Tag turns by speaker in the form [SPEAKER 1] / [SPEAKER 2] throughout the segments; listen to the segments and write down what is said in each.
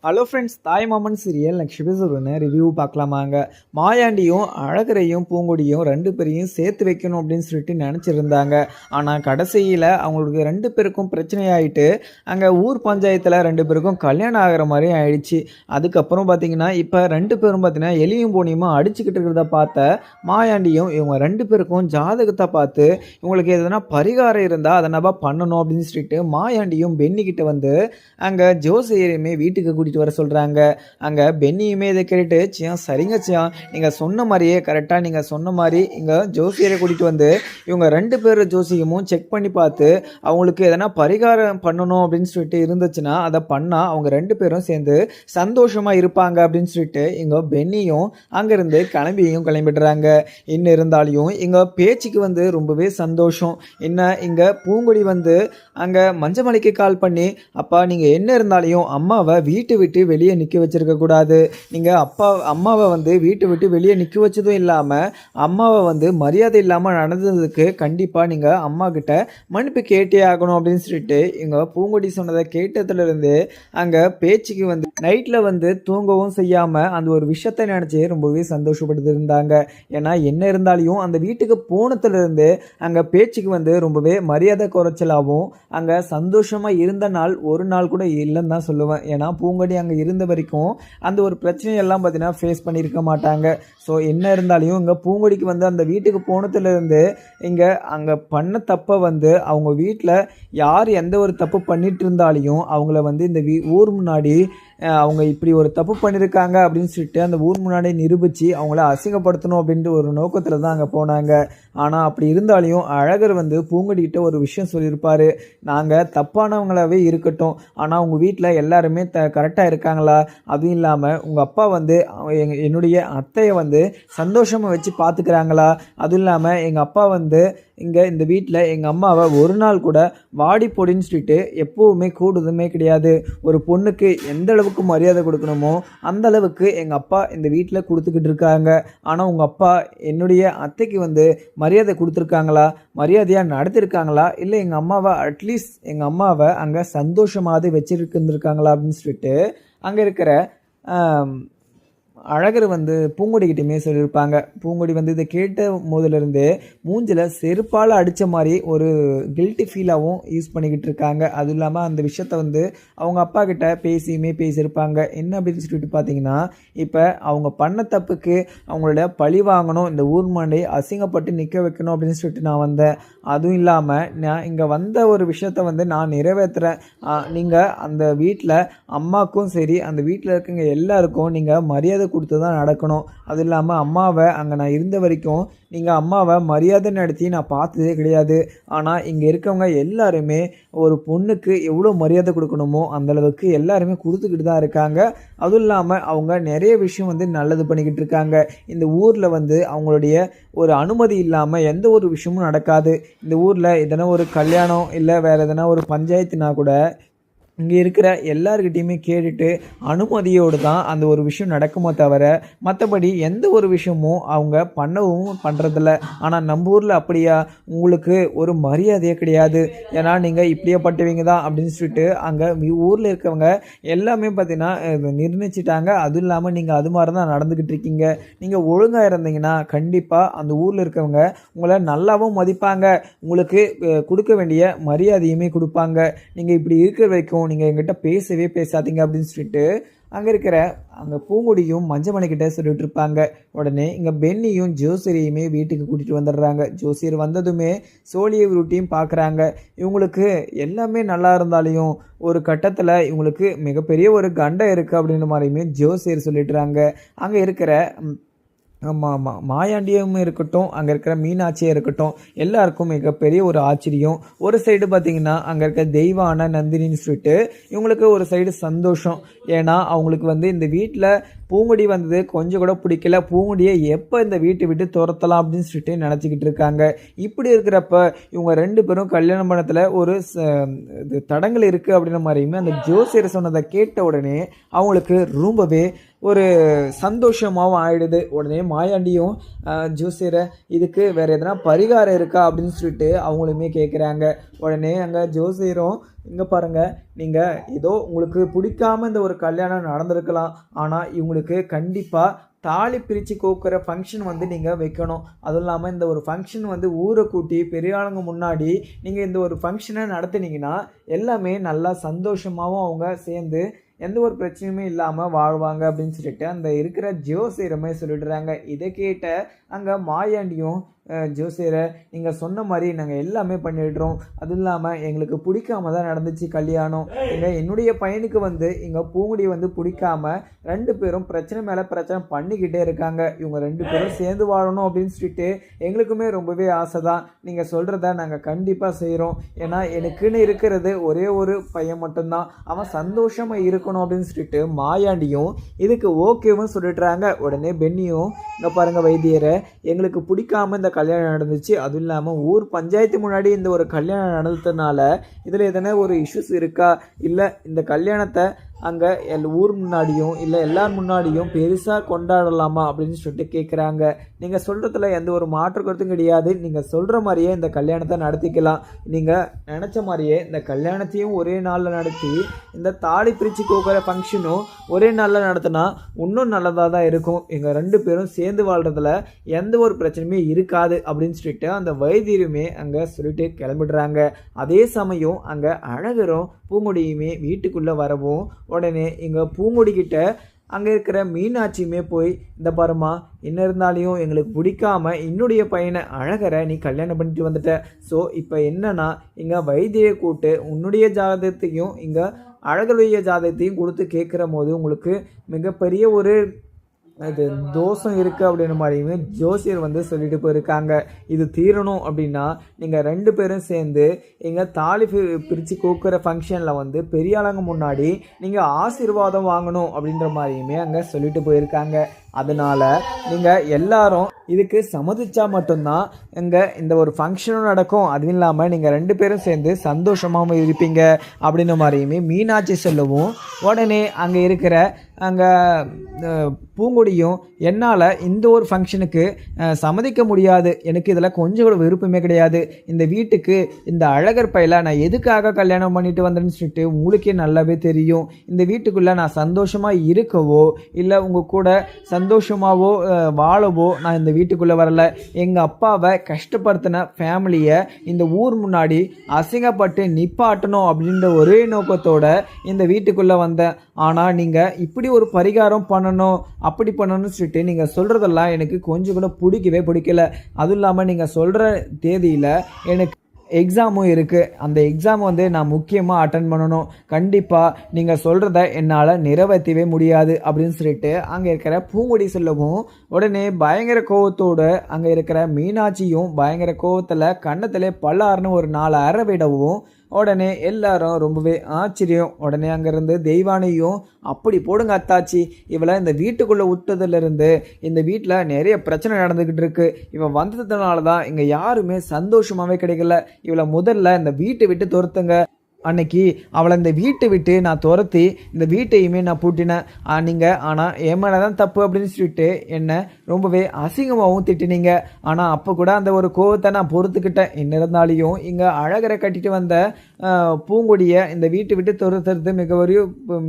[SPEAKER 1] Hello friends, தாய்மாமன் serial next எபிசோடுன்னு review பார்க்கலாமாங்க. மாயாண்டியும் அழகரையும் பூங்கொடியும் 2 பேரையும் சேர்த்து வைக்கணும் அப்படின்னு சொல்லிட்டு நினச்சிருந்தாங்க. ஆனால் கடைசியில் அவங்களுக்கு 2 பேருக்கும் பிரச்சனையாயிட்டு அங்கே ஊர் பஞ்சாயத்தில் 2 பேருக்கும் கல்யாணம் ஆகிற மாதிரி ஆயிடுச்சு. அதுக்கப்புறம் பார்த்தீங்கன்னா இப்போ 2 பேரும் பார்த்தீங்கன்னா எலியும் பூனியுமா அடிச்சுக்கிட்டு இருக்கிறத பார்த்த மாயாண்டியும் இவங்க 2 பேருக்கும் ஜாதகத்தை பார்த்து இவங்களுக்கு எதுனா பரிகாரம் இருந்தால் அதை நம்ம பண்ணணும் அப்படின்னு சொல்லிட்டு மாயாண்டியும் பென்னிக்கிட்ட வந்து அங்கே ஜோசியரையுமே வீட்டுக்கு கூட்டிகிட்டு வர சொல்கிறாங்க. அங்கே பென்னியுமே இதை கேட்டுட்டு சியான் சரிங்க சியான், நீங்கள் சொன்ன மாதிரியே கரெக்டாக நீங்கள் சொன்ன மாதிரி இங்கே ஜோசியரை கூட்டிகிட்டு வந்து இவங்க 2 பேர் ஜோசியமும் செக் பண்ணி பார்த்து அவங்களுக்கு எதனா பரிகாரம் பண்ணணும் அப்படின்னு சொல்லிட்டு இருந்துச்சுன்னா அதை பண்ணால் அவங்க 2 பேரும் சேர்ந்து சந்தோஷமாக இருப்பாங்க அப்படின்னு சொல்லிட்டு இங்கே பென்னியும் அங்கேருந்து கிளம்பிடுறாங்க. இன்னும் இருந்தாலையும் இங்கே பேச்சுக்கு வந்து ரொம்பவே சந்தோஷம். என்ன இங்கே பூங்கொடி வந்து அங்கே மஞ்சமலைக்கு கால் பண்ணி, அப்பா நீங்கள் என்ன இருந்தாலையும் அம்மாவை வீட்டை விட்டு வெளியே நிற்க வச்சிருக்கக்கூடாது, நீங்கள் அம்மாவை வந்து வீட்டை விட்டு வெளியே நிற்க வச்சதும் இல்லாமல் அம்மாவை வந்து மரியாதை இல்லாமல் நடந்ததுக்கு கண்டிப்பாக நீங்கள் அம்மா கிட்ட மன்னிப்பு கேட்டே ஆகணும் அப்படின்னு சொல்லிட்டு இங்கே பூங்கொடி சொன்னதை கேட்டதுலேருந்து அங்கே பேச்சுக்கு வந்து நைட்டில் வந்து தூங்கவும் செய்யாமல் அந்த ஒரு விஷயத்தை நினச்சி ரொம்பவே சந்தோஷப்பட்டு இருந்தாங்க. ஏன்னா என்ன இருந்தாலையும் அந்த வீட்டுக்கு போனதுலேருந்து அங்கே பேச்சுக்கு வந்து ரொம்பவே மரியாதை குறைச்சலாகவும் அங்கே சந்தோஷமாக இருந்த நாள் ஒரு நாள் கூட இல்லைன்னு தான் சொல்லுவேன். ஏன்னா பூங்கொடி அங்கே இருந்த வரைக்கும் அந்த ஒரு பிரச்சனையெல்லாம் பார்த்தீங்கன்னா ஃபேஸ் பண்ணியிருக்க மாட்டாங்க. ஸோ என்ன இருந்தாலையும் இங்கே பூங்கொடிக்கு வந்து அந்த வீட்டுக்கு போனதுலேருந்து இங்கே அங்கே பண்ண தப்பை வந்து அவங்க வீட்டில் யார் எந்த ஒரு தப்பு பண்ணிட்டு இருந்தாலையும் அவங்கள வந்து இந்த ஊர் முன்னாடி அவங்க இப்படி ஒரு தப்பு பண்ணியிருக்காங்க அப்படின்னு சொல்லிட்டு அந்த ஊர் முன்னாடி நிரூபித்து அவங்கள அசிங்கப்படுத்தணும் அப்படின்ட்டு ஒரு நோக்கத்தில் தான் அங்கே போனாங்க. ஆனால் அப்படி இருந்தாலையும் அழகர் வந்து பூங்கொடிக்கிட்ட ஒரு விஷயம் சொல்லியிருப்பார், நாங்கள் தப்பானவங்களாவே இருக்கட்டும், ஆனால் உங்கள் வீட்டில் எல்லாருமே கரெக்டாக இருக்காங்களா, அதுவும் இல்லாமல் உங்கள் அப்பா வந்து என்னுடைய அத்தையை வந்து சந்தோஷமாக வச்சு பார்த்துக்கிறாங்களா, அதுவும் இல்லாமல் எங்கள் அப்பா வந்து இங்கே இந்த வீட்டில் எங்கள் அம்மாவை ஒரு நாள் கூட வாடி பொடின்னு சொல்லிட்டு எப்போவுமே கூடுதுமே கிடையாது. ஒரு பொண்ணுக்கு எந்த அளவுக்கு மரியாதை கொடுக்கணுமோ அந்த அளவுக்கு எங்கள் அப்பா இந்த வீட்டில் கொடுத்துக்கிட்டு இருக்காங்க. ஆனால் உங்கள் அப்பா என்னுடைய அத்தைக்கு வந்து மரியாதை கொடுத்துருக்காங்களா, மரியாதையாக நடத்திருக்காங்களா, இல்லை எங்கள் அம்மாவை அட்லீஸ்ட் எங்கள் அம்மாவை அங்கே சந்தோஷமாக வச்சுருந்துருக்காங்களா அப்படின்னு சொல்லிட்டு அங்கே இருக்கிற அழகர் வந்து பூங்கொடிக்கிட்டையுமே சொல்லியிருப்பாங்க. பூங்கொடி வந்து இதை கேட்ட போதிலிருந்து மூஞ்சில் செருப்பால் அடித்த மாதிரி ஒரு கில்ட்டி ஃபீலாகவும் யூஸ் பண்ணிக்கிட்டு இருக்காங்க. அதுவும் இல்லாமல் அந்த விஷயத்த வந்து அவங்க அப்பா கிட்ட பேசியிருப்பாங்க. என்ன அப்படின்னு சொல்லிட்டு பார்த்தீங்கன்னா, இப்போ அவங்க பண்ண தப்புக்கு அவங்களோட பழி வாங்கணும், இந்த ஊர் மண்டை அசிங்கப்பட்டு நிற்க வைக்கணும் அப்படின்னு சொல்லிட்டு நான் வந்தேன். அதுவும் இல்லாமல் நான் இங்கே வந்த ஒரு விஷயத்த வந்து நான் நிறைவேற்றுறேன். நீங்கள் அந்த வீட்டில் அம்மாவுக்கும் சரி அந்த வீட்டில் இருக்கவங்க எல்லாருக்கும் நீங்கள் மரியாதை கொடுத்து தான் நடக்கணும். அது இல்லாமல் அம்மாவை அங்கே நான் இருந்த வரைக்கும் நீங்கள் அம்மாவை மரியாதை நடத்தி நான் பார்த்ததே கிடையாது. ஆனால் இங்கே இருக்கவங்க எல்லாருமே ஒரு பொண்ணுக்கு எவ்வளோ மரியாதை கொடுக்கணுமோ அந்தளவுக்கு எல்லாருமே கொடுத்துக்கிட்டு தான் இருக்காங்க. அதுவும் இல்லாமல் அவங்க நிறைய விஷயம் வந்து நல்லது பண்ணிக்கிட்டு இருக்காங்க. இந்த ஊரில் வந்து அவங்களுடைய ஒரு அனுமதி இல்லாமல் எந்த ஒரு விஷயமும் நடக்காது. இந்த ஊரில் எதனா ஒரு கல்யாணம் இல்லை வேறு எதனா ஒரு பஞ்சாயத்துனா கூட இங்கே இருக்கிற எல்லாருக்கிட்டையுமே கேட்டுட்டு அனுமதியோடு தான் அந்த ஒரு விஷயம் நடக்குமோ தவிர மற்றபடி எந்த ஒரு விஷயமும் அவங்க பண்ணுறதில்ல. ஆனால் நம்ம ஊரில் அப்படியா, உங்களுக்கு ஒரு மரியாதையே கிடையாது, ஏன்னா நீங்கள் இப்படியே பட்டுவீங்க தான் அப்படின்னு சொல்லிட்டு அங்கே ஊரில் இருக்கவங்க எல்லாமே பார்த்தீங்கன்னா நிர்ணயிச்சிட்டாங்க. அதுவும் இல்லாமல் நீங்கள் அது மாதிரி தான் நடந்துக்கிட்டு இருக்கீங்க. நீங்கள் ஒழுங்காக இருந்தீங்கன்னா கண்டிப்பாக அந்த ஊரில் இருக்கவங்க உங்களை நல்லாவும் மதிப்பாங்க, உங்களுக்கு கொடுக்க வேண்டிய மரியாதையுமே கொடுப்பாங்க. நீங்கள் இப்படி இருக்கிற வரைக்கும் நீங்கள் எங்கிட்ட பேசவே பேசாதீங்க அப்படின்னு சொல்லிட்டு அங்கே பூங்கொடியும் மஞ்சமலைக்கிட்ட சொல்லிட்டு இருப்பாங்க. உடனே இங்கே பென்னியும் ஜோசியரையுமே வீட்டுக்கு கூட்டிகிட்டு வந்துடுறாங்க. ஜோசியர் வந்ததுமே சோழியை ரொட்டியும் பார்க்குறாங்க. இவங்களுக்கு எல்லாமே நல்லா இருந்தாலையும் ஒரு கட்டத்தில் இவங்களுக்கு மிகப்பெரிய ஒரு கண்டம் இருக்குது அப்படின்ற மாதிரியுமே ஜோசியர் சொல்லிட்டுறாங்க. அங்கே இருக்கிற மாயாண்டியும் இருக்கட்டும், அங்கே இருக்கிற மீனாட்சியாக இருக்கட்டும், எல்லாருக்கும் மிகப்பெரிய ஒரு ஆச்சரியம். ஒரு சைடு பார்த்திங்கன்னா அங்கே இருக்க தெய்வான நந்தினின்னு சொல்லிட்டு இவங்களுக்கு ஒரு சைடு சந்தோஷம். ஏன்னா அவங்களுக்கு வந்து இந்த வீட்டில் பூங்கொடி வந்தது கொஞ்சம் கூட பிடிக்கல, பூங்கொடியை எப்போ இந்த வீட்டை விட்டு துரத்தலாம் அப்படின்னு சொல்லிட்டு நினச்சிக்கிட்டு இருக்காங்க. இப்படி இருக்கிறப்ப இவங்க 2 பேரும் கல்யாணம் பண்ணத்தில் ஒரு தடங்கள் இருக்குது அப்படின்ற மாதிரியுமே அந்த ஜோசியர் சொன்னதை கேட்ட உடனே அவங்களுக்கு ரொம்பவே ஒரு சந்தோஷமாகவும் ஆகிடுது. உடனே மாயாண்டியும் ஜோசியரை இதுக்கு வேறு எதனா பரிகாரம் இருக்கா அப்படின்னு சொல்லிட்டு அவங்களுமே கேட்குறாங்க. உடனே அங்கே ஜோசியரும் இங்கே பாருங்கள், நீங்கள் ஏதோ உங்களுக்கு பிடிக்காம இந்த ஒரு கல்யாணம் நடந்திருக்கலாம். ஆனால் இவங்களுக்கு கண்டிப்பாக தாலி பிரித்து கோக்குற ஃபங்க்ஷன் வந்து நீங்கள் வைக்கணும். அதுவும் இல்லாமல் இந்த ஒரு ஃபங்க்ஷன் வந்து ஊரை கூட்டி பெரிய ஆளுங்க முன்னாடி நீங்கள் இந்த ஒரு ஃபங்க்ஷனை நடத்துனீங்கன்னா எல்லாமே நல்லா சந்தோஷமாகவும் அவங்க சேர்ந்து எந்த ஒரு பிரச்சனையுமே இல்லாமல் வாழ்வாங்க அப்படின்னு சொல்லிட்டு அந்த இருக்கிற ஜோசியரமே சொல்லிடுறாங்க. இதை கேட்ட அங்கே மாயாண்டியும், ஜோசியரை நீங்கள் சொன்ன மாதிரி நாங்கள் எல்லாமே பண்ணிடுறோம். அதுவும் இல்லாமல் எங்களுக்கு பிடிக்காம தான் நடந்துச்சு கல்யாணம். என்னுடைய பையனுக்கு வந்து இங்கே பூங்குடி வந்து பிடிக்காம 2 பேரும் பிரச்சனை மேலே பிரச்சனை பண்ணிக்கிட்டே இருக்காங்க. இவங்க 2 பேரும் சேர்ந்து வாழணும் அப்படின்னு சொல்லிட்டு எங்களுக்குமே ரொம்பவே ஆசை தான். நீங்கள் சொல்கிறத நாங்கள் கண்டிப்பாக செய்கிறோம். ஏன்னா எனக்குன்னு இருக்கிறது ஒரே ஒரு பையன் மட்டும்தான். அவன் சந்தோஷமாக இருக்கணும் அப்படின்னு சொல்லிட்டு மாயாண்டியும் இதுக்கு ஓகேவும் சொல்லிடுறாங்க. உடனே பென்னியும், இங்கே பாருங்கள் வைத்தியரை, எங்களுக்கு பிடிக்காம இந்த கல்யாணம் நடந்துச்சு. அதுவும் இல்லாமல் ஊர் பஞ்சாயத்து முன்னாடி இந்த ஒரு கல்யாணம் நடந்ததுனால இதில் எதனா ஒரு இஷ்யூஸ் இருக்கா, இல்லை இந்த கல்யாணத்தை அங்கே ஊர் முன்னாடியும் இல்லை எல்லார் முன்னாடியும் பெருசாக கொண்டாடலாமா அப்படின்னு சொல்லிட்டு கேட்குறாங்க. நீங்கள் சொல்கிறதுல எந்த ஒரு மாற்று கருத்தும் கிடையாது. நீங்கள் சொல்கிற மாதிரியே இந்த கல்யாணத்தை நடத்திக்கலாம். நீங்கள் நினச்ச மாதிரியே இந்த கல்யாணத்தையும் ஒரே நாளில் நடத்தி இந்த தாலி பிரித்து கோக்கிற ஃபங்க்ஷனும் ஒரே நாளில் நடத்தினா இன்னும் நல்லதாக தான் இருக்கும். எங்கள் 2 பேரும் சேர்ந்து வாழ்கிறதுல எந்த ஒரு பிரச்சனையுமே இருக்காது அப்படின்னு சொல்லிட்டு அந்த வைத்தியருமே அங்கே சொல்லிட்டு கிளம்பிடுறாங்க. அதே சமயம் அங்கே அழகரும் பூங்குடியுமே வீட்டுக்குள்ளே வரவும் உடனே இங்கே பூங்குடிக்கிட்ட அங்கே இருக்கிற மீனாட்சியுமே போய், இந்த பாருமா, என்ன இருந்தாலையும் எங்களுக்கு பிடிக்காம என்னுடைய பையனை அழகரை நீ கல்யாணம் பண்ணிட்டு வந்துட்ட. ஸோ இப்போ என்னன்னா இங்கே வைத்தியை கூட்டு உன்னுடைய ஜாதகத்தையும் இங்கே அழகருடைய ஜாதகத்தையும் கொடுத்து கேட்குற போது உங்களுக்கு மிகப்பெரிய ஒரு இது தோஷம் இருக்குது அப்படின்ற மாதிரியுமே ஜோசியர் வந்து சொல்லிட்டு போயிருக்காங்க. இது தீரணும் அப்படின்னா நீங்கள் 2 பேரும் சேர்ந்து எங்கள் தாலி பிரித்து கோக்குற ஃபங்க்ஷனில் வந்து பெரிய ஆளுங்க முன்னாடி நீங்கள் ஆசீர்வாதம் வாங்கணும் அப்படின்ற மாதிரியுமே அங்கே சொல்லிட்டு போயிருக்காங்க. அதனால் நீங்கள் எல்லாரும் இதுக்கு சம்மதிச்சா மட்டும்தான் இங்கே இந்த ஒரு ஃபங்க்ஷனும் நடக்கும். அதுவும் இல்லாமல் நீங்கள் 2 பேரும் சேர்ந்து சந்தோஷமாகவும் இருப்பீங்க அப்படின்ற மாதிரியுமே மீனாட்சி சொல்லவும் உடனே அங்கே இருக்கிற அங்கே பூங்குடியும், என்னால் இந்த ஒரு ஃபங்க்ஷனுக்கு சம்மதிக்க முடியாது, எனக்கு இதில் கொஞ்சம் கூட விருப்பமே கிடையாது, இந்த வீட்டுக்கு இந்த அழகர் பையில நான் எதுக்காக கல்யாணம் பண்ணிட்டு வந்தேன்னு சொல்லிட்டு உங்களுக்கே நல்லாவே தெரியும். இந்த வீட்டுக்குள்ளே நான் சந்தோஷமாக இருக்கவோ இல்லை உங்கள் கூட சந்தோஷமாகவோ வாழவோ நான் இந்த வீட்டுக்குள்ளே வரல. எங்கள் அப்பாவை கஷ்டப்படுத்தின ஃபேமிலியை இந்த ஊர் முன்னாடி அசிங்கப்பட்டு நிப்பாட்டணும் அப்படின்ற ஒரே நோக்கத்தோட இந்த வீட்டுக்குள்ளே வந்தேன். ஆனால் நீங்கள் இப்படி ஒரு பரிகாரம் பண்ணணும் அப்படி பண்ணணும்னு சொல்லிட்டு நீங்கள் சொல்கிறதெல்லாம் எனக்கு கொஞ்சம் கூட பிடிக்கல. அதுவும் இல்லாமல் நீங்கள் சொல்கிற தேதியில் எனக்கு எக்ஸாமும் இருக்குது. அந்த எக்ஸாம் வந்து நான் முக்கியமாக அட்டன் பண்ணணும். கண்டிப்பாக நீங்கள் சொல்கிறத என்னால் நிறைவேற்றவே முடியாது அப்படின்னு சொல்லிட்டு அங்கே இருக்கிற பூங்குடி சொல்லவும் உடனே பயங்கர கோவத்தோடு அங்கே இருக்கிற மீனாட்சியும் பயங்கர கோவத்தில் கன்னத்தில் பல்லாருன்னு ஒரு 4 அறை விடவும் உடனே எல்லாரும் ரொம்பவே ஆச்சரியம். உடனே அங்கேருந்து தெய்வானையும், அப்படி போடுங்க அத்தாச்சி, இவளை இந்த வீட்டுக்குள்ளே விட்டதுலேருந்து இந்த வீட்டில் நிறைய பிரச்சனை நடந்துக்கிட்டு இருக்கு. இவன் வந்ததுனால தான் இங்கே யாருமே சந்தோஷமாகவே கிடைக்கல. இவளை முதல்ல இந்த வீட்டை விட்டு துரத்துங்க. அன்னைக்கு அவளை இந்த வீட்டை விட்டு நான் துரத்தி இந்த வீட்டையுமே நான் பூட்டினேன். நீங்கள் ஆனால் என் மேலே தான் தப்பு அப்படின்னு சொல்லிட்டு என்னை ரொம்பவே அசிங்கமாகவும் திட்டினீங்க. ஆனால் அப்போ கூட அந்த ஒரு கோவத்தை நான் பொறுத்துக்கிட்டேன். என்ன இருந்தாலையும் இங்கே அழகரை கட்டிட்டு வந்த பூங்கொடியை இந்த வீட்டை விட்டு துரத்துறது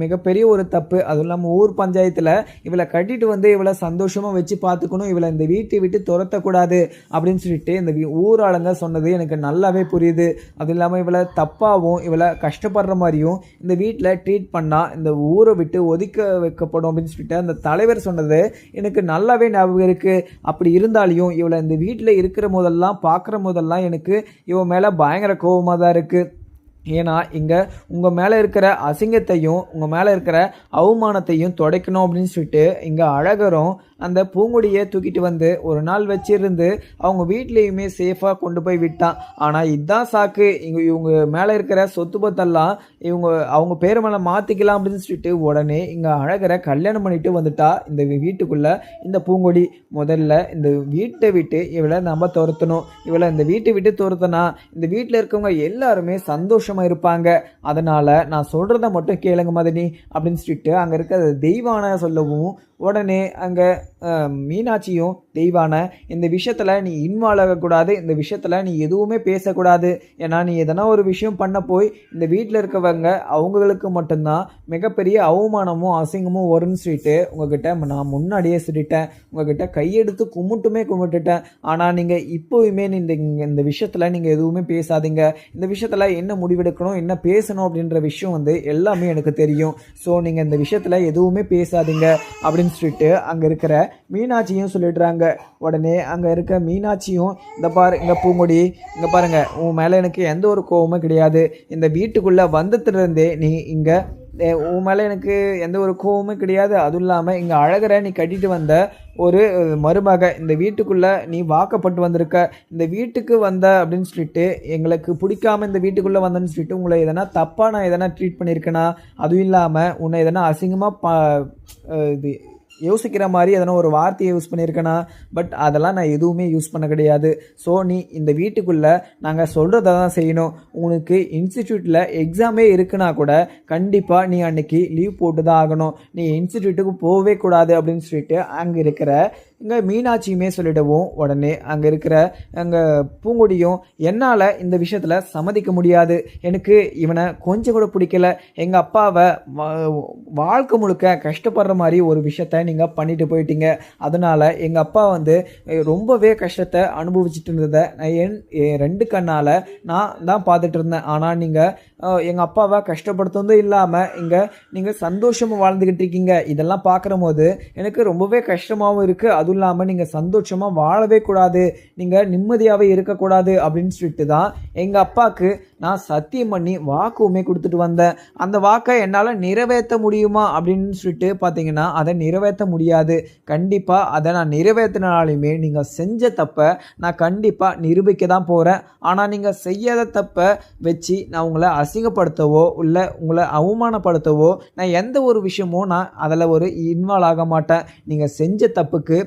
[SPEAKER 1] மிகப்பெரிய ஒரு தப்பு. அதுவும் இல்லாமல் ஊர் பஞ்சாயத்தில் இவளை கட்டிட்டு வந்து இவளை சந்தோஷமாக வச்சு பார்த்துக்கணும், இவளை இந்த வீட்டை விட்டு துரத்தக்கூடாது அப்படின்னு சொல்லிட்டு இந்த ஊர் ஆளுங்க சொன்னது எனக்கு நல்லாவே புரியுது. அதுவும் இல்லாமல் இவளை தப்பாகவும் இவளை கஷ்டப்படுற மாதிரியும் இந்த வீட்டில் ட்ரீட் பண்ணால் இந்த ஊரை விட்டு ஒதுக்க வைக்கப்படும் அப்படின்னு சொல்லிட்டு அந்த தலைவர் சொன்னது எனக்கு நல்லாவே ஞாபகம் இருக்குது. அப்படி இருந்தாலையும் இவளை இந்த வீட்டில் இருக்கிற போதெல்லாம் பார்க்குற போதெல்லாம் எனக்கு இவன் மேலே பயங்கர கோபமாக தான் இருக்குது. ஏன்னா இங்கே உங்கள் மேலே இருக்கிற அசிங்கத்தையும் உங்கள் மேலே இருக்கிற அவமானத்தையும் துடைக்கணும் அப்படின்னு சொல்லிட்டு இங்கே அழகரும் அந்த பூங்குடியை தூக்கிட்டு வந்து ஒரு நாள் வச்சிருந்து அவங்க வீட்லேயுமே சேஃபாக கொண்டு போய் விட்டான். ஆனால் இதுதான் சாக்கு, இவங்க மேலே இருக்கிற சொத்து பத்தெல்லாம் அவங்க பேர் மேலே மாற்றிக்கலாம் அப்படின்னு சொல்லிட்டு உடனே இங்கே அழகரை கல்யாணம் பண்ணிட்டு வந்துட்டா இந்த வீட்டுக்குள்ளே இந்த பூங்கொடி. முதல்ல இந்த வீட்டை விட்டு இவளை நம்ம துரத்தணும். இவளை இந்த வீட்டை விட்டு துரத்தினா இந்த வீட்டில் இருக்கவங்க எல்லாருமே சந்தோஷமாக இருப்பாங்க. அதனால் நான் சொல்கிறத மட்டும் கேளுங்க மதனி அப்படின்னு சொல்லிட்டு அங்கே இருக்கிற தெய்வான சொல்லவும் உடனே அங்கே மீனாட்சியும் தெய்வான இந்த விஷயத்தில் நீ இன்வால்வ் ஆகக்கூடாது, இந்த விஷயத்தில் நீ எதுவுமே பேசக்கூடாது. ஏன்னா நீ எதனா ஒரு விஷயம் பண்ண போய் இந்த வீட்டில் இருக்கவங்க அவங்களுக்கு மட்டும்தான் மிகப்பெரிய அவமானமும் அசிங்கமும் வரும்னு சொல்லிட்டு உங்ககிட்ட நான் முன்னாடியே சொல்லிட்டேன். உங்ககிட்ட கையெடுத்து கும்பிட்டுட்டேன். ஆனால் நீங்கள் இப்போவுமே இந்த விஷயத்தில் நீங்கள் எதுவுமே பேசாதீங்க. இந்த விஷயத்தில் என்ன முடிவெடுக்கணும், என்ன பேசணும் அப்படின்ற விஷயம் எல்லாமே எனக்கு தெரியும். ஸோ நீங்கள் இந்த விஷயத்தில் எதுவுமே பேசாதீங்க அப்படின்னு சொல்லிட்டு அங்கே இருக்கிற மீனாட்சியும் சொல்லிடுறாங்க. உடனே அங்கே இருக்க மீனாட்சியும், இந்த பாரு இங்கே பூங்கொடி, இங்கே பாருங்க, உன் மேலே எனக்கு எந்த ஒரு கோபமும் கிடையாது. இந்த வீட்டுக்குள்ளே வந்ததுலேருந்தே நீ இங்கே உன் மேலே எனக்கு எந்த ஒரு கோவமும் கிடையாது. அதுவும் இல்லாமல் இங்கே அழகரை நீ கட்டிட்டு வந்த ஒரு மருமக, இந்த வீட்டுக்குள்ளே நீ வாக்கப்பட்டு வந்திருக்க. இந்த வீட்டுக்கு வந்த அப்படின்னு சொல்லிட்டு எங்களுக்கு பிடிக்காம இந்த வீட்டுக்குள்ளே வந்தேன்னு சொல்லிட்டு உங்களை எதனா தப்பாக நான் எதனா ட்ரீட் பண்ணியிருக்கேனா? அதுவும் இல்லாமல் உன்னை எதனா அசிங்கமாக இது யோசிக்கிற மாதிரி எதனா ஒரு வார்த்தையை யூஸ் பண்ணியிருக்கேனா? பட் அதெல்லாம் நான் எதுவுமே யூஸ் பண்ண கிடையாது. ஸோ நீ இந்த வீட்டுக்குள்ளே நாங்கள் சொல்கிறத தான் செய்யணும். உனக்கு இன்ஸ்டிடியூட்டில் எக்ஸாமே இருக்குன்னா கூட கண்டிப்பாக நீ அன்றைக்கி லீவ் போட்டு தான் ஆகணும். நீ இன்ஸ்டிடியூட்டுக்கு போகவே கூடாது அப்படின்னு சொல்லிட்டு அங்கே இருக்கிற இங்கே மீனாட்சியுமே சொல்லிடவும், உடனே அங்கே இருக்கிற அங்கே பூங்கொடியும், என்னால் இந்த விஷயத்தில் சம்மதிக்க முடியாது. எனக்கு இவனை கொஞ்சம் கூட பிடிக்கல. எங்கள் அப்பாவை வாழ்க்கை முழுக்க கஷ்டப்படுற மாதிரி ஒரு விஷயத்த நீங்கள் பண்ணிட்டு போயிட்டீங்க. அதனால் எங்கள் அப்பா ரொம்பவே கஷ்டத்தை அனுபவிச்சுட்டு இருந்ததை நான் என் 2 கண்ணால் நான் தான் பார்த்துட்டு இருந்தேன். ஆனால் நீங்கள் எங்கள் அப்பாவை கஷ்டப்படுத்துவதும் இல்லாமல் இங்கே நீங்கள் சந்தோஷமாக வாழ்ந்துக்கிட்டு இருக்கீங்க. இதெல்லாம் பார்க்குற போது எனக்கு ரொம்பவே கஷ்டமாகவும் இருக்குது. அதுவும் இல்லாமல் நீங்கள் சந்தோஷமாக வாழவே கூடாது, நீங்கள் நிம்மதியாகவே இருக்கக்கூடாது அப்படின்னு சொல்லிட்டு தான் எங்கள் அப்பாவுக்கு நான் சத்தியம் பண்ணி வாக்குமே கொடுத்துட்டு வந்தேன். அந்த வாக்கை என்னால் நிறைவேற்ற முடியுமா அப்படின்னு சொல்லிட்டு பார்த்தீங்கன்னா அதை நிறைவேற்ற முடியாது. கண்டிப்பாக அதை நான் நிறைவேற்றினாலுமே நீங்கள் செஞ்ச தப்பை நான் கண்டிப்பாக நிரூபிக்க தான் போகிறேன். ஆனால் நீங்கள் செய்யாத தப்பை வச்சு நான் உங்களை அசிங்கப்படுத்தவோ இல்லை உங்களை அவமானப்படுத்தவோ நான் எந்த ஒரு விஷயமும் நான் அதில் ஒரு இன்வால்வ் ஆக மாட்டேன். நீங்கள் செஞ்ச தப்புக்கு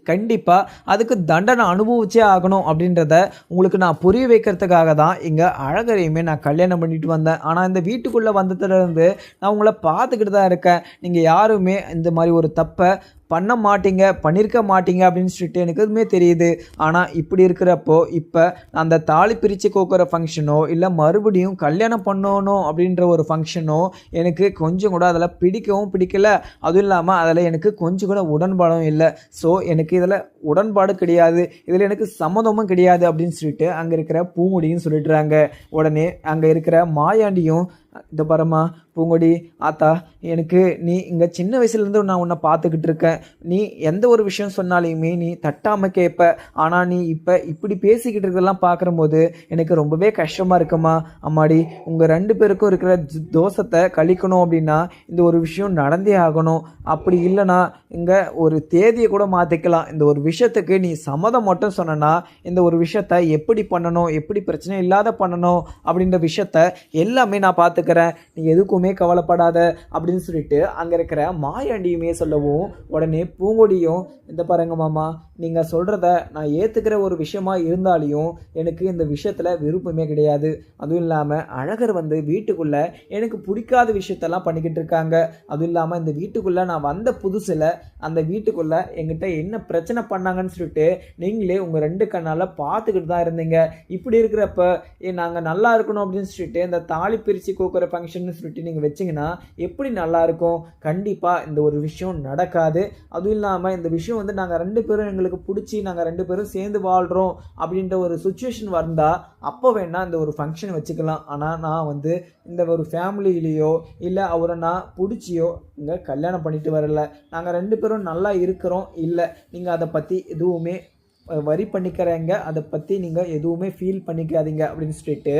[SPEAKER 1] கண்டிப்பாக அதுக்கு தண்டனை அனுபவிச்சே ஆகணும் அப்படின்றத உங்களுக்கு நான் புரிய வைக்கிறதுக்காக தான் இங்கே அழகரையுமே நான் கல்யாணம் பண்ணிட்டு வந்தேன். ஆனால் இந்த வீட்டுக்குள்ளே வந்ததுலேருந்து நான் உங்களை பார்த்துக்கிட்டு தான் இருக்கேன். நீங்கள் யாருமே இந்த மாதிரி ஒரு தப்பை பண்ண மாட்டீங்க, பண்ணியிருக்க மாட்டீங்க அப்படின்னு சொல்லிட்டு எனக்கு எதுவுமே தெரியுது. ஆனால் இப்படி இருக்கிறப்போ இப்போ அந்த தாலி பிரித்து கோக்குற ஃபங்க்ஷனோ இல்லை மறுபடியும் கல்யாணம் பண்ணணும் அப்படின்ற ஒரு ஃபங்க்ஷனோ எனக்கு கொஞ்சம் கூட அதில் பிடிக்கவும் பிடிக்கல. அதுவும் இல்லாமல் அதில் எனக்கு கொஞ்சம் கூட உடன்பாடும் இல்லை. ஸோ எனக்கு இதில் உடன்பாடு கிடையாது, இதில் எனக்கு சம்மதமும் கிடையாது அப்படின்னு சொல்லிட்டு அங்கே இருக்கிற பூங்குடியும் சொல்லிடுறாங்க. உடனே அங்கே இருக்கிற மாயாண்டியும், இந்த பாருமா பூங்கொடி ஆத்தா, எனக்கு நீ இங்கே சின்ன வயசுலேருந்து நான் உன்னை பார்த்துக்கிட்டு இருக்கேன். நீ எந்த ஒரு விஷயம் சொன்னாலையுமே நீ தட்டாமல் கேட்ப. ஆனால் நீ இப்போ இப்படி பேசிக்கிட்டு இருக்கிறதெல்லாம் பார்க்கும்போது எனக்கு ரொம்பவே கஷ்டமாக இருக்குமா. அம்மாடி, உங்கள் 2 பேருக்கும் இருக்கிற தோஷத்தை கழிக்கணும் அப்படின்னா இந்த ஒரு விஷயம் நடந்தே ஆகணும். அப்படி இல்லைனா இங்கே ஒரு தேதியை கூட மாற்றிக்கலாம். இந்த ஒரு விஷயத்துக்கு நீ சம்மதம் மட்டும் சொன்னா இந்த ஒரு விஷயத்த எப்படி பண்ணணும், எப்படி பிரச்சனை இல்லாத பண்ணணும் அப்படின்ற விஷயத்த எல்லாமே நான் பார்த்துக்கிறேன். நீ எதுக்குமே கவலைப்படாத அப்படின்னு சொல்லிட்டு அங்கே இருக்கிற மாயாண்டியுமே சொல்லவும், உடனே பூங்கொடியும், இந்த பாருங்க மாமா, நீங்கள் சொல்கிறத நான் ஏற்றுக்கிற ஒரு விஷயமா இருந்தாலையும் எனக்கு இந்த விஷயத்தில் விருப்பமே கிடையாது. அதுவும் இல்லாமல் அழகர் வீட்டுக்குள்ளே எனக்கு பிடிக்காத விஷயத்தெல்லாம் பண்ணிக்கிட்டு இருக்காங்க. அதுவும் இல்லாமல் இந்த வீட்டுக்குள்ளே நான் வந்த புதுசில் அந்த வீட்டுக்குள்ளே எங்கிட்ட என்ன பிரச்சனை பண்ணாங்கன்னு சொல்லிட்டு நீங்களே உங்கள் 2 கண்ணால் பார்த்துக்கிட்டு தான் இருந்தீங்க. இப்படி இருக்கிறப்ப நாங்கள் நல்லா இருக்கணும் அப்படின்னு சொல்லிட்டு இந்த தாலி பிரித்து கோக்குற ஃபங்க்ஷன் சொல்லிட்டு நீங்கள் வச்சிங்கன்னா எப்படி நல்லாயிருக்கும்? கண்டிப்பாக இந்த ஒரு விஷயம் நடக்காது. அதுவும் இல்லாமல் இந்த விஷயம் நாங்கள் 2 பேரும் எங்களுக்கு பிடிச்சி நாங்கள் 2 பேரும் சேர்ந்து வாழ்கிறோம் அப்படின்ற ஒரு சுச்சுவேஷன் வந்தால் அப்போ வேணால் இந்த ஒரு ஃபங்க்ஷன் வச்சுக்கலாம். ஆனால் நான் இந்த ஒரு ஃபேமிலியிலையோ இல்லை அவரை நான் பிடிச்சியோ இங்கே கல்யாணம் பண்ணிட்டு வரல. நாங்கள் 2 பேரும் நல்லா இருக்கிறோம். இல்லை, நீங்கள் அதை பற்றி எதுவுமே வரி பண்ணிக்கிறேங்க, அதை பற்றி நீங்கள் எதுவுமே ஃபீல் பண்ணிக்காதீங்க அப்படின்னு சொல்லிட்டு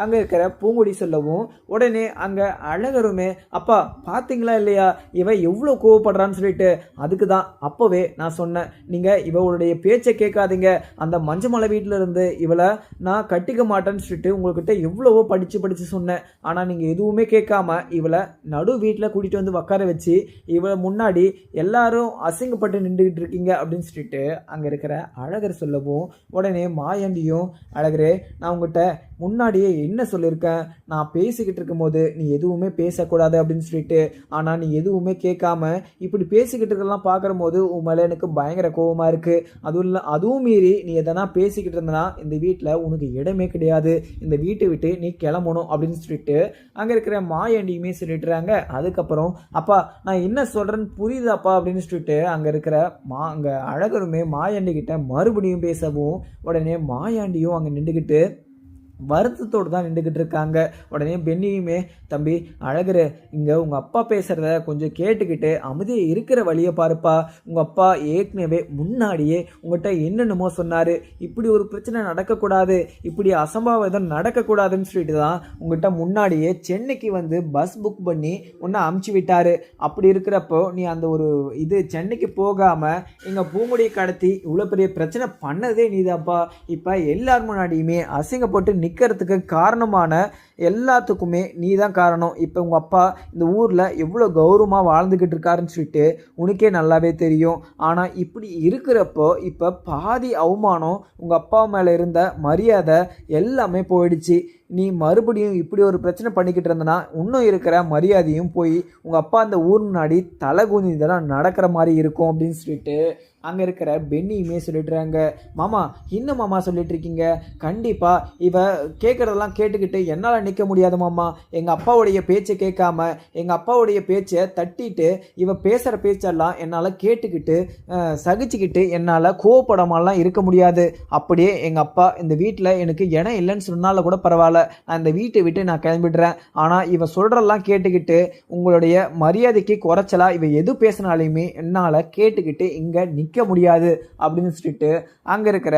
[SPEAKER 1] அங்கே இருக்கிற பூங்குடி சொல்லவும், உடனே அங்கே அழகருமே, அப்பா பார்த்தீங்களா இல்லையா இவன் எவ்வளோ கோவப்படுறான்னு சொல்லிட்டு, அதுக்கு தான் அப்போவே நான் சொன்னேன், நீங்கள் இவளுடைய பேச்சை கேட்காதீங்க, அந்த மஞ்சமலை வீட்டில் இருந்து இவளை நான் கட்டிக்க மாட்டேன்னு சொல்லிட்டு உங்கள்கிட்ட எவ்வளவோ படித்து சொன்னேன். ஆனால் நீங்கள் எதுவுமே கேட்காம இவளை நடு வீட்டில் கூட்டிகிட்டு உட்கார வச்சு இவளை முன்னாடி எல்லாரும் அசிங்கப்பட்டு நின்றுக்கிட்டு இருக்கீங்க அப்படின்னு சொல்லிட்டு அங்கே இருக்கிற அழகர் சொல்லவும், உடனே மாயாண்டியும், அழகரே நான் உங்கள்கிட்ட முன்னாடியே என்ன சொல்லியிருக்கேன், நான் பேசிக்கிட்டு இருக்கும்போது நீ எதுவுமே பேசக்கூடாது அப்படின்னு சொல்லிட்டு. ஆனால் நீ எதுவுமே கேட்காம இப்படி பேசிக்கிட்டு இருக்கலாம் பார்க்கும்போது உன் மேலே எனக்கு பயங்கர கோபமாக இருக்குது. அதுவும் மீறி நீ எதனா பேசிக்கிட்டு இருந்தனா இந்த வீட்டில் உனக்கு இடமே கிடையாது, இந்த வீட்டை விட்டு நீ கிளம்பணும் அப்படின்னு சொல்லிட்டு அங்கே இருக்கிற மாயாண்டியுமே சொல்லிட்டுறாங்க. அதுக்கப்புறம் அப்பா நான் என்ன சொல்கிறேன்னு புரியுதாப்பா அப்படின்னு சொல்லிட்டு அங்கே இருக்கிற அங்கே அழகருமே மாயாண்டி கிட்ட மறுபடியும் பேசவும் உடனே மாயாண்டியும் அங்கே நின்றுக்கிட்டு வருத்தத்தோடு தான் நின்றுக்கிட்டு இருக்காங்க. உடனே பென்னியுமே தம்பி அழகரு இங்கே உங்கள் அப்பா பேசுகிறத கொஞ்சம் கேட்டுக்கிட்டு அமைதியை இருக்கிற வழியை பாருப்பா. உங்கள் அப்பா ஏற்கனவே முன்னாடியே உங்கள்கிட்ட என்னென்னமோ சொன்னார், இப்படி ஒரு பிரச்சனை நடக்கக்கூடாது, இப்படி அசம்பாவிதம் நடக்கக்கூடாதுன்னு சொல்லிட்டு தான் உங்கள்கிட்ட முன்னாடியே சென்னைக்கு வந்து பஸ் புக் பண்ணி ஒன்று அமுச்சு விட்டார். அப்படி இருக்கிறப்போ நீ அந்த ஒரு சென்னைக்கு போகாமல் எங்கள் பூங்குடியை கடத்தி இவ்வளோ பெரிய பிரச்சனை பண்ணதே நீதாப்பா. இப்போ எல்லார் முன்னாடியுமே அசிங்கப்பட்டு நிற்கிறதுக்கு காரணமான எல்லாத்துக்குமே நீ தான் காரணம். இப்போ உங்கள் அப்பா இந்த ஊரில் எவ்வளோ கௌரவமாக வாழ்ந்துக்கிட்டு இருக்காருன்னு சொல்லிட்டு உனக்கே நல்லாவே தெரியும். ஆனால் இப்படி இருக்கிறப்போ இப்போ பாதி அவமானம் உங்கள் அப்பா மேலே இருந்த மரியாதை எல்லாமே போயிடுச்சு. நீ மறுபடியும் இப்படி ஒரு பிரச்சனை பண்ணிக்கிட்டு இருந்தனா இன்னும் இருக்கிற மரியாதையும் போய் உங்கள் அப்பா அந்த ஊர் முன்னாடி தலை குனிஞ்சு இதெல்லாம் நடக்கிற மாதிரி இருக்கும் அப்படின்னு சொல்லிட்டு அங்கே இருக்கிற பென்னியுமே சொல்லிட்டுறாங்க. மாமா இன்னும் மாமா சொல்லிட்டு இருக்கீங்க, கண்டிப்பாக இவ கேட்குறதெல்லாம் கேட்டுக்கிட்டு என்னால் நிற்க முடியாது மாமா. எங்கள் அப்பாவுடைய பேச்சை கேட்காம எங்கள் அப்பாவுடைய பேச்சை தட்டிட்டு இவ பேசுகிற பேச்செல்லாம் என்னால் கேட்டுக்கிட்டு சகிச்சுக்கிட்டு என்னால் கோவப்படாமலாம் இருக்க முடியாது. அப்படியே எங்கள் அப்பா இந்த வீட்டில் எனக்கு இடம் இல்லைன்னு சொன்னால கூட பரவாயில்ல, நான் இந்த வீட்டை விட்டு நான் கிளம்பிடுறேன். ஆனால் இவ சொல்கிறதெல்லாம் கேட்டுக்கிட்டு உங்களுடைய மரியாதைக்கு குறைச்சலா இவ எது பேசினாலையுமே என்னால் கேட்டுக்கிட்டு இங்கே நிற்க முடியாது அப்படின்னு சொல்லிட்டு அங்கே இருக்கிற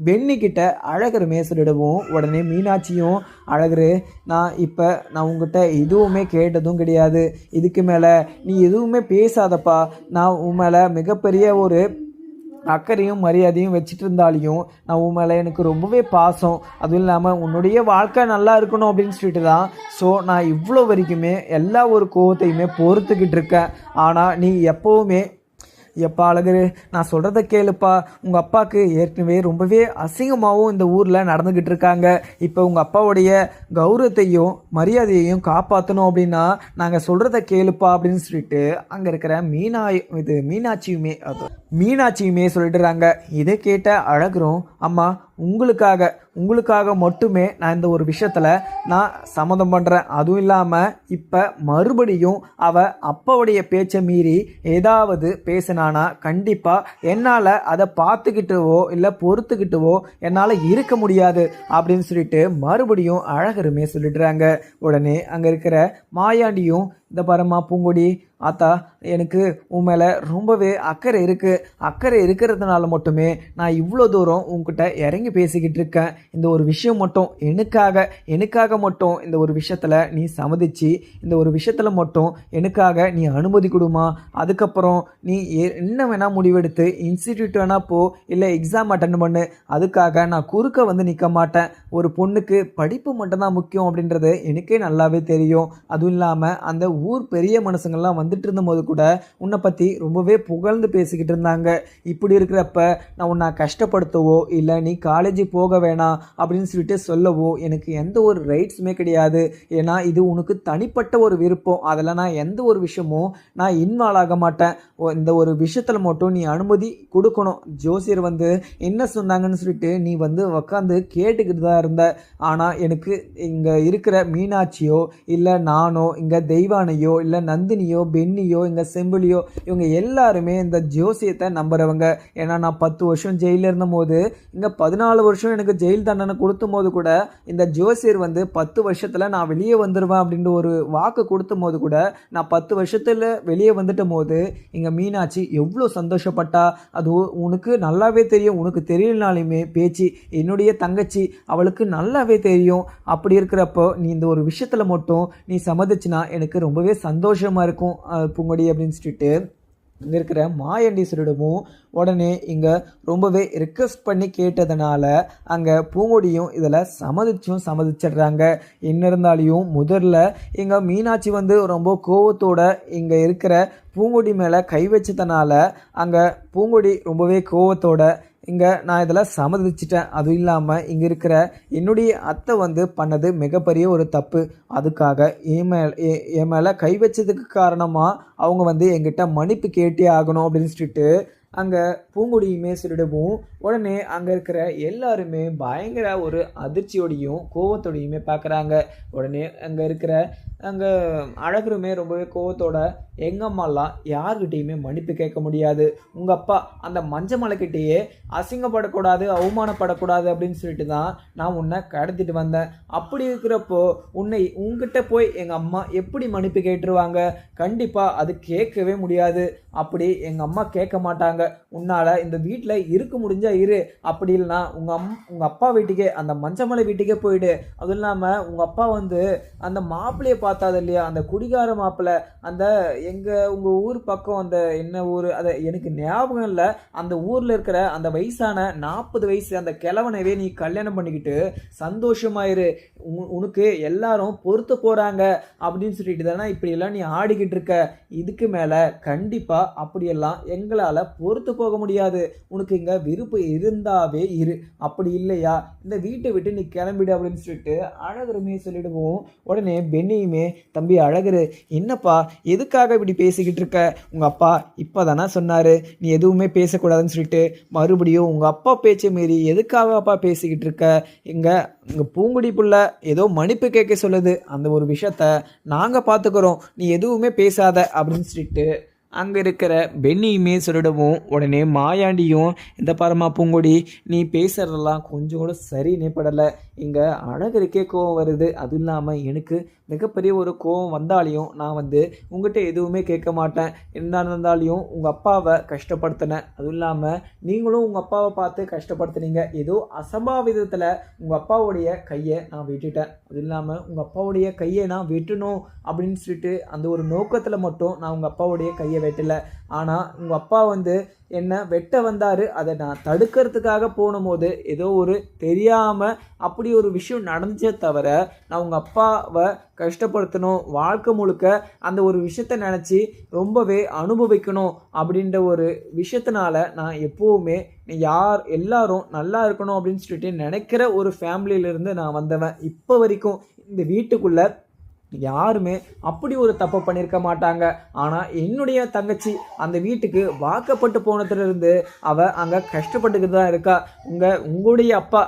[SPEAKER 1] பென்னி கிட்ட அழகருமே சொல்லிடுவோம். உடனே மீனாட்சியும் அழகரு நான் உங்ககிட்ட எதுவுமே கேட்டதும் கிடையாது, இதுக்கு மேலே நீ எதுவுமே பேசாதப்பா. நான் உன் மேலே மிகப்பெரிய ஒரு அக்கறையும் மரியாதையும் வச்சுட்டு இருந்தாலையும் நான் உன் மேலே எனக்கு ரொம்பவே பாசம், அதுவும் இல்லாமல் உன்னுடைய வாழ்க்கை நல்லா இருக்கணும் அப்படின்னு சொல்லிட்டு தான் நான் இவ்வளோ வரைக்குமே எல்லா ஒரு கோவத்தையுமே பொறுத்துக்கிட்டு இருக்கேன். ஆனால் நீ எப்போவுமே எப்பா அழகரு நான் சொல்கிறத கேளுப்பா, உங்கள் அப்பாவுக்கு ஏற்கனவே ரொம்பவே அசிங்கமாகவும் இந்த ஊரில் நடந்துக்கிட்டு இருக்காங்க. இப்போ உங்கள் அப்பாவுடைய கௌரவத்தையும் மரியாதையையும் காப்பாற்றணும் அப்படின்னா நாங்கள் சொல்கிறத கேளுப்பா அப்படின்னு சொல்லிட்டு அங்கே இருக்கிற மீனாட்சியுமே சொல்லிடுறாங்க. இதை கேட்ட அழகரும் அம்மா உங்களுக்காக மட்டுமே நான் இந்த ஒரு விஷயத்தில் நான் சம்மதம் பண்ணுறேன். அதுவும் இல்லாமல் இப்போ மறுபடியும் அப்பாவுடைய பேச்சை மீறி ஏதாவது பேசினானா கண்டிப்பாக என்னால் அதை பார்த்துக்கிட்டவோ இல்லை பொறுத்துக்கிட்டவோ என்னால் இருக்க முடியாது அப்படின்னு சொல்லிட்டு மறுபடியும் அழகருமே சொல்லிடுறாங்க. உடனே அங்கே இருக்கிற மாயாண்டியும் இந்த பரமா பூங்கொடி ஆத்தா எனக்கு உன் மேலே ரொம்பவே அக்கறை இருக்கிறதுனால மட்டுமே நான் இவ்வளோ தூரம் உங்ககிட்ட இறங்கி பேசிக்கிட்டு இருக்கேன். இந்த ஒரு விஷயம் மட்டும் எனக்காக மட்டும் இந்த ஒரு விஷயத்தில் நீ சம்மதிச்சு இந்த ஒரு விஷயத்தில் மட்டும் எனக்காக நீ அனுமதி கொடுமா. அதுக்கப்புறம் நீ என்ன வேணால் முடிவெடுத்து இன்ஸ்டிடியூட் வேணால் போ, இல்லை எக்ஸாம் அட்டன் பண்ணு, அதுக்காக நான் குறுக்க வந்து நிற்க மாட்டேன். ஒரு பொண்ணுக்கு படிப்பு மட்டும்தான் முக்கியம் அப்படின்றது எனக்கே நல்லாவே தெரியும். அதுவும் இல்லாமல் அந்த ஊர் பெரிய மனுஷங்கள்லாம் வந்துட்டு இருந்தபோது கூட உன்னை பற்றி ரொம்பவே புகழ்ந்து பேசிக்கிட்டு இருந்தாங்க. இப்படி இருக்கிறப்ப நான் உன்னை கஷ்டப்படுத்தவோ இல்லை நீ காலேஜ் போக வேணாம் அப்படின்னு சொல்லிட்டு சொல்லவோ எனக்கு எந்த ஒரு ரைட்ஸுமே கிடையாது. ஏன்னா இது உனக்கு தனிப்பட்ட ஒரு விருப்பம், அதில் நான் எந்த ஒரு விஷயமும் நான் இன்வால்வ் ஆக மாட்டேன். இந்த ஒரு விஷயத்தில் மட்டும் நீ அனுமதி கொடுக்கணும். ஜோசியர் வந்து என்ன சொன்னாங்கன்னு சொல்லிட்டு நீ வந்து உக்காந்து கேட்டுக்கிட்டு தான் இருந்த. ஆனால் எனக்கு இங்கே இருக்கிற மீனாட்சியோ இல்லை நானோ இங்கே தெய்வானையோ இல்லை நந்தினியோ பென்னியோ இங்கே செம்பிலியோ இவங்க எல்லாருமே இந்த ஜோசியத்தை நம்புறவங்க. ஏன்னா நான் 10 வருஷம் ஜெயிலில் இருந்தபோது இங்கே 14 வருஷம் எனக்கு ஜெயில் தண்டனை கொடுத்தும் போது கூட இந்த ஜோசியர் வந்து 10 வருஷத்தில் நான் வெளியே வந்துடுவேன் அப்படின்ற ஒரு வாக்கு கொடுத்தும் போது கூட நான் 10 வருஷத்தில் வெளியே வந்துட்டும் போது இங்கே மீனாட்சி எவ்வளோ சந்தோஷப்பட்டா. அது உனக்கு நல்லாவே தெரியும், உனக்கு தெரியலனாலுமே பேச்சு என்னுடைய தங்கச்சி அவளுக்கு நல்லாவே தெரியும். அப்படி இருக்கிறப்போ நீ இந்த ஒரு விஷயத்தில் மட்டும் நீ சம்மதிச்சுனா எனக்கு ரொம்பவே சந்தோஷமாக இருக்கும் பூங்கொடி அப்படின்னு சொல்லிட்டு இங்கே இருக்கிற மாயாண்டி சொல்லிடவும் உடனே இங்கே ரொம்பவே ரிக்வெஸ்ட் பண்ணி கேட்டதுனால அங்கே பூங்கொடியும் இதில் சம்மதிச்சிடுறாங்க. என்ன இருந்தாலையும் முதல்ல இங்கே மீனாட்சி வந்து ரொம்ப கோவத்தோட இங்கே இருக்கிற பூங்கொடி மேலே கை வச்சதுனால அங்கே பூங்கொடி ரொம்பவே கோவத்தோட இங்கே நான் இதில் சம்மதிச்சிட்டேன். அதுவும் இல்லாமல் இங்கே இருக்கிற என்னுடைய அத்தை வந்து பண்ணது மிகப்பெரிய ஒரு தப்பு. அதுக்காக என் மேலே கை வச்சதுக்கு காரணமாக அவங்க வந்து என்கிட்ட மன்னிப்பு கேட்டே ஆகணும் அப்படின்னு சொல்லிட்டு அங்கே பூங்குடியுமே சொல்லிடுவோம். உடனே அங்கே இருக்கிற எல்லாருமே பயங்கர ஒரு அதிர்ச்சியோடையும் கோவத்தோடையுமே பார்க்குறாங்க. உடனே அங்கே இருக்கிற அங்கே அழகருமே ரொம்பவே கோவத்தோட, எங்கள் அம்மாலாம் யார்கிட்டையுமே மன்னிப்பு கேட்க முடியாது. உங்கள் அப்பா அந்த மஞ்ச மலைக்கிட்டேயே அசிங்கப்படக்கூடாது, அவமானப்படக்கூடாது அப்படின்னு சொல்லிட்டு தான் நான் உன்னை கடத்திட்டு வந்தேன். அப்படி இருக்கிறப்போ உங்ககிட்ட போய் எங்கள் அம்மா எப்படி மன்னிப்பு கேட்டுருவாங்க? கண்டிப்பாக அது கேட்கவே முடியாது. அப்படி எங்கள் அம்மா கேட்க மாட்டாங்க. உன்னால் இந்த வீட்டில் இருக்க முடிஞ்சா இரு, அப்படி இல்லைனா உங்கள் அப்பா வீட்டுக்கே, அந்த மஞ்சமலை வீட்டுக்கே போயிடு. அதுவும் இல்லாமல் உங்கள் அப்பா வந்து அந்த மாப்பிள்ளையை பார்த்தாது இல்லையா, அந்த குடிகார மாப்பிள்ளை, அந்த உங்கள் ஊர் பக்கம், அந்த என்ன ஊர் அதை எனக்கு ஞாபகம் இல்லை, அந்த ஊரில் இருக்கிற அந்த வயசான 40 வயசு அந்த கிழவனவே நீ கல்யாணம் பண்ணிக்கிட்டு சந்தோஷமாயிரு. உனக்கு எல்லாரும் பொறுத்து போகிறாங்க அப்படின்னு சொல்லிட்டு தானே இப்படியெல்லாம் நீ ஆடிக்கிட்டு இருக்க. இதுக்கு மேலே கண்டிப்பாக அப்படியெல்லாம் எங்களால் பொறுத்து போக முடியாது. உனக்கு இங்கே விருப்பம் இருந்தாவே இரு, அப்படி இல்லையா இந்த வீட்டை விட்டு நீ கிளம்பிடு அப்படின்னு சொல்லிட்டு அழகருமே சொல்லிடுவோம். உடனே பெண்ணியுமே, தம்பி அழகரு, என்னப்பா எதுக்காக இப்படி பேசிக்கிட்டு இருக்க? உங்கள் அப்பா இப்போ தானே சொன்னார் நீ எதுவுமே பேசக்கூடாதுன்னு சொல்லிட்டு, மறுபடியும் உங்கள் அப்பா பேச்சை மீறி எதுக்காக அப்பா பேசிக்கிட்டு இருக்க? இங்கே பூங்குடி புள்ள ஏதோ மன்னிப்பு கேட்க சொல்லுது, அந்த ஒரு விஷயத்த நாங்கள் பார்த்துக்கிறோம், நீ எதுவுமே பேசாத அப்படின்னு சொல்லிட்டு அங்கே இருக்கிற பெண்ணியுமே சொல்லிடுவோம். உடனே மாயாண்டியும், இந்த பாரமா பூங்கொடி, நீ பேசுகிறதெல்லாம் கொஞ்சம் கூட சரின்னே படலை. இங்கே அழகருக்கே கோவம் வருது. அதுவும் இல்லாமல் எனக்கு மிகப்பெரிய ஒரு கோவம் வந்தாலையும் நான் வந்து உங்கள்கிட்ட எதுவுமே கேட்க மாட்டேன். என்ன இருந்தாலையும் உங்கள் அப்பாவை கஷ்டப்படுத்தினேன். அதுவும் இல்லாமல் நீங்களும் உங்கள் அப்பாவை பார்த்து கஷ்டப்படுத்துனீங்க. ஏதோ அசம்பாவிதத்தில் உங்கள் அப்பாவுடைய கையை நான் விட்டுட்டேன். அதுவும் இல்லாமல் உங்கள் அப்பாவுடைய கையை நான் வெட்டணும் அப்படின்னு சொல்லிட்டு அந்த ஒரு நோக்கத்தில் மட்டும் நான் உங்கள் அப்பாவுடைய கையை வெட்டலை. ஆனால் உங்கள் அப்பா வந்து என்னை வெட்ட வந்தார். அதை நான் தடுக்கிறதுக்காக போனும்போது ஏதோ ஒரு தெரியாமல் அப்படி ஒரு விஷயம் நடந்துச்சே தவிர, நான் உங்கள் அப்பாவை கஷ்டப்படுத்தணும், வாழ்க்கை முழுக்க அந்த ஒரு விஷயத்தை நினச்சி ரொம்பவே அனுபவிக்கணும் அப்படின்ற ஒரு விஷயத்தினால நான் எப்போவுமே எல்லாரும் நல்லா இருக்கணும் அப்படின்னு சொல்லிட்டு நினைக்கிற ஒரு ஃபேமிலியிலேருந்து நான் வந்தவன். இப்போ வரைக்கும் இந்த வீட்டுக்குள்ளே யாருமே அப்படி ஒரு தப்பு பண்ணியிருக்க மாட்டாங்க. ஆனால் என்னுடைய தங்கச்சி அந்த வீட்டுக்கு வாக்கப்பட்டு போனதுலேருந்து அவள் அங்கே கஷ்டப்பட்டுக்கிட்டு தான் இருக்கா. உங்களுடைய அப்பா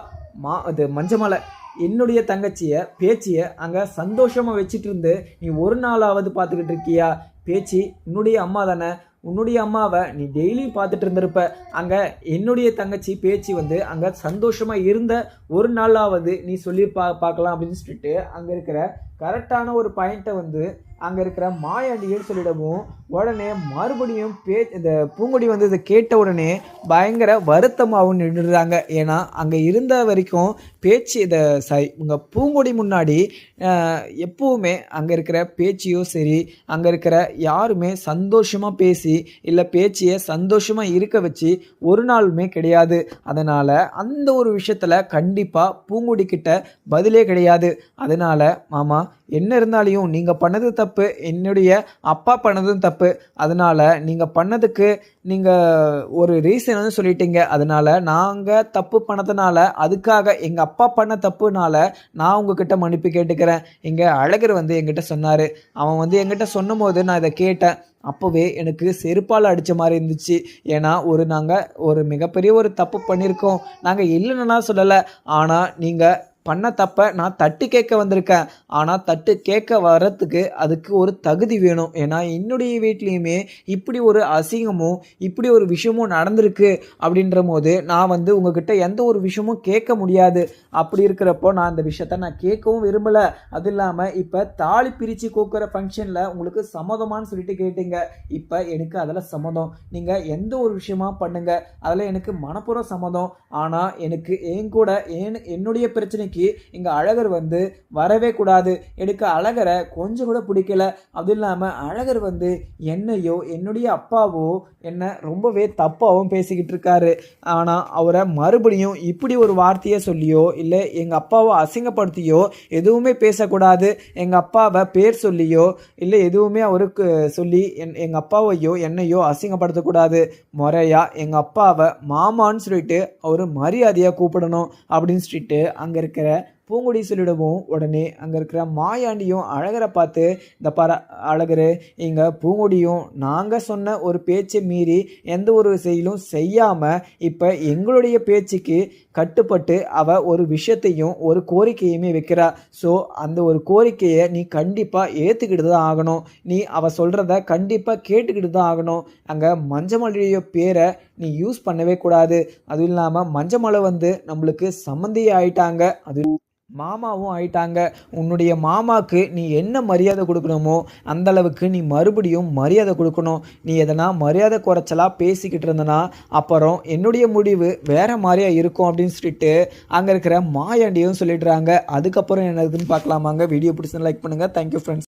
[SPEAKER 1] அது மஞ்சமலை என்னுடைய தங்கச்சியை பேச்சியை அங்கே சந்தோஷமாக வச்சுட்டு இருந்து நீ ஒரு நாளாவது பார்த்துக்கிட்டு இருக்கியா? பேச்சு உன்னுடைய அம்மா தானே, உன்னுடைய அம்மாவை நீ டெய்லியும் பார்த்துட்டு இருந்திருப்ப. அங்கே என்னுடைய தங்கச்சி பேச்சு வந்து அங்கே சந்தோஷமாக இருந்த ஒரு நாளாவது நீ சொல்லி பார்க்கலாம் அப்படின்னு சொல்லிட்டு அங்கே இருக்கிற கரெக்டான ஒரு பாயிண்ட்டை வந்து அங்கே இருக்கிற மாயாண்டின்னு சொல்லிடவும், உடனே மறுபடியும் இந்த பூங்குடி வந்து இதை கேட்ட உடனே பயங்கர வருத்தமாகவும் நின்றுடுறாங்க. ஏன்னா அங்கே இருந்த வரைக்கும் பேச்சு உங்கள் பூங்குடி முன்னாடி எப்போவுமே அங்கே இருக்கிற பேச்சியோ சரி, அங்கே இருக்கிற யாருமே சந்தோஷமாக பேசி இல்லை பேச்சியை சந்தோஷமாக இருக்க வச்சு ஒரு நாளுமே கிடையாது. அதனால் அந்த ஒரு விஷயத்தில் கண்டிப்பாக பூங்குடி கிட்ட பதிலே கிடையாது. அதனால் மாமா என்ன இருந்தாலையும் நீங்கள் பண்ணது தப்பு, என்னுடைய அப்பா பண்ணதும் தப்பு. அதனால் நீங்கள் பண்ணதுக்கு நீங்கள் ஒரு ரீசன் வந்து சொல்லிட்டீங்க. அதனால் நாங்கள் தப்பு பண்ணதுனால, அதுக்காக எங்கள் அப்பா பண்ண தப்புனால நான் உங்ககிட்ட மன்னிப்பு கேட்டுக்கிறேன். இங்கே அழகர் வந்து என்கிட்ட சொன்னார். அவன் வந்து என்கிட்ட சொன்னும் போது நான் இதை கேட்டேன். அப்போவே எனக்கு செருப்பால் அடித்த மாதிரி இருந்துச்சு. ஏன்னா நாங்கள் ஒரு மிகப்பெரிய ஒரு தப்பு பண்ணியிருக்கோம். நாங்கள் இல்லைன்னா சொல்லலை, ஆனால் நீங்கள் பண்ண தப்பை நான் தட்டு கேட்க வந்திருக்கேன். ஆனால் தட்டு கேட்க வர்றதுக்கு அதுக்கு ஒரு தகுதி வேணும். ஏன்னா என்னுடைய வீட்லேயுமே இப்படி ஒரு அசிங்கமும் இப்படி ஒரு விஷயமும் நடந்திருக்கு அப்படின்ற போது நான் வந்து உங்ககிட்ட எந்த ஒரு விஷயமும் கேட்க முடியாது. அப்படி இருக்கிறப்போ நான் அந்த விஷயத்த நான் கேட்கவும் விரும்பலை. அது இல்லாமல் இப்போ தாலி பிரித்து கோக்குற ஃபங்க்ஷனில் உங்களுக்கு சம்மதமானு சொல்லிட்டு கேட்டீங்க. இப்போ எனக்கு அதில் சம்மதம். நீங்கள் எந்த ஒரு விஷயமா பண்ணுங்கள், அதில் எனக்கு மனப்பூர்வ சம்மதம். ஆனால் எனக்கு கூட என்னுடைய பிரச்சனைக்கு இப்போதைக்கு இங்கே அழகர் வந்து வரவே கூடாது. எனக்கு அழகரை கொஞ்சம் கூட பிடிக்கல. அதுவும் இல்லாமல் அழகர் வந்து என்னையோ என்னுடைய அப்பாவோ என்ன ரொம்பவே தப்பாகவும் பேசிக்கிட்டு இருக்காரு. ஆனால் அவரை மறுபடியும் இப்படி ஒரு வார்த்தையை சொல்லியோ இல்லை எங்கள் அப்பாவை அசிங்கப்படுத்தியோ எதுவுமே பேசக்கூடாது. எங்கள் அப்பாவை பேர் சொல்லியோ இல்லை எதுவுமே அவருக்கு சொல்லி எங்கள் அப்பாவையோ என்னையோ அசிங்கப்படுத்தக்கூடாது. முறையாக எங்கள் அப்பாவை மாமான்னு சொல்லிட்டு அவர் மரியாதையாக கூப்பிடணும் அப்படின்னு சொல்லிட்டு அங்கே இருக்கிற பூங்குடி சொல்லிடவும் உடனே அங்கே இருக்கிற மாயாண்டியும் அழகரை பார்த்து, இந்த அழகரு இங்கே பூங்குடியும் நாங்கள் சொன்ன ஒரு பேச்சை மீறி எந்த ஒரு செயலும் செய்யாமல் இப்போ எங்களுடைய பேச்சுக்கு கட்டுப்பட்டு அவள் ஒரு விஷயத்தையும் ஒரு கோரிக்கையுமே வைக்கிறா. ஸோ அந்த ஒரு கோரிக்கையை நீ கண்டிப்பாக ஏற்றுக்கிட்டு தான் ஆகணும். நீ அவள் சொல்கிறத கண்டிப்பாக கேட்டுக்கிட்டு தான் ஆகணும். அங்கே மஞ்சமலையுடைய பேரை நீ யூஸ் பண்ணவே கூடாது. அதுவும் இல்லாமல் மஞ்சமலை வந்து நம்மளுக்கு சம்மந்தியே ஆயிட்டாங்க. அது மாமாவும் ஆயிட்டாங்க. உன்னுடைய மாமாவுக்கு நீ என்ன மரியாதை கொடுக்கணுமோ அந்த அளவுக்கு நீ மறுபடியும் மரியாதை கொடுக்கணும். நீ எதனா மரியாதை குறைச்சலாக பேசிக்கிட்டு இருந்தனா அப்புறம் என்னுடைய முடிவு வேற மாதிரியா இருக்கும் அப்படின்னு சொல்லிட்டு அங்கே இருக்கிற மாயாண்டியும் சொல்லிடுறாங்க. அதுக்கப்புறம் என்ன இருக்குன்னு பார்க்கலாமாங்க. வீடியோ பிடிச்சி லைக் பண்ணுங்கள். Thank you friends.